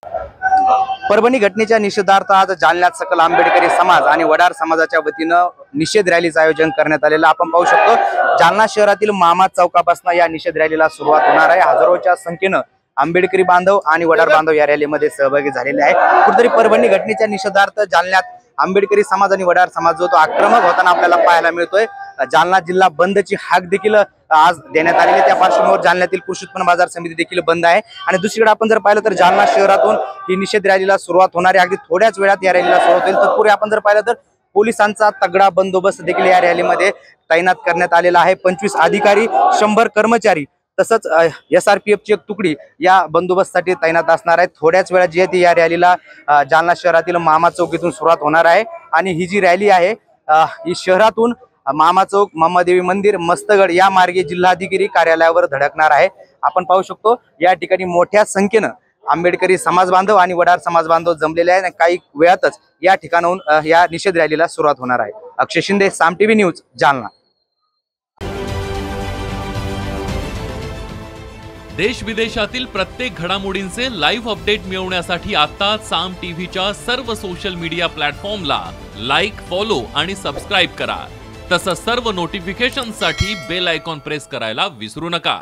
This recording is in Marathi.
परभणी घटनेच्या निषेधार्थ आज जालन्यात सकल आंबेडकरी समाज आणि वडार समाजाच्या वतीनं निषेध रॅलीचं आयोजन करण्यात आलेलं आपण पाहू शकतो। जालना शहरातील मामा चौकापासून या निषेध रॅलीला सुरुवात होणार आहे। हजारोच्या संख्येनं आंबेडकरी बांधव आणि वडार बांधव या रॅलीमध्ये सहभागी झालेले आहेत। कुठेतरी परभणी घटनेच्या निषेधार्थ जालन्यात आंबेडकरी समाज आणि वडार समाज जो तो आक्रमक होताना आपल्याला पाहायला मिळतोय। जालना जिल्हा बंदची हाक देखील आज देण्यात आलेली, त्या पार्श्वभूमीवर जालन्यातील कृषी उत्पन्न बाजार समिती देखील बंद आहे। आणि दुसरीकडे आपण जर पाहिलं तर जालना शहरातून ही निषेध रॅलीला सुरुवात होणार आहे। अगदी थोड्याच वेळात या रॅलीला सुरुवात होईल। तत्पूर्वी आपण जर पाहिलं तर पोलिसांचा तगडा बंदोबस्त देखील या रॅलीमध्ये तैनात करण्यात आलेला आहे। 25 अधिकारी, 100 कर्मचारी तसंच SRPF ची एक तुकडी या बंदोबस्तासाठी तैनात असणार आहे। थोड्याच वेळात जी आहे ती या रॅलीला जालना शहरातील मामा चौकीतून सुरुवात होणार आहे। आणि ही जी रॅली आहे ही शहरातून मामा चौक, मामादेवी मंदिर, मस्तगड या मार्गे जिल्हाधिकारी कार्यालयावर धडकणार आहे। आपण पाहू शकतो या ठिकाणी मोठ्या संख्येनं आंबेडकरी समाज बांधव आणि वडार समाज बांधव जमलेले आहेत। काही वेळातच या ठिकाणाहून या निषेध रॅलीला सुरुवात होणार आहे। अक्षय शिंदे, साम TV न्यूज, जालना। देश विदेशातील प्रत्येक घडामोडींचे लाईव्ह अपडेट मिळवण्यासाठी आता साम टीव्हीच्या सर्व सोशल मीडिया प्लॅटफॉर्मला लाईक, फॉलो आणि सबस्क्राईब करा। तसंच सर्व नोटिफिकेशनसाठी बेल आयकॉन प्रेस करायला विसरू नका।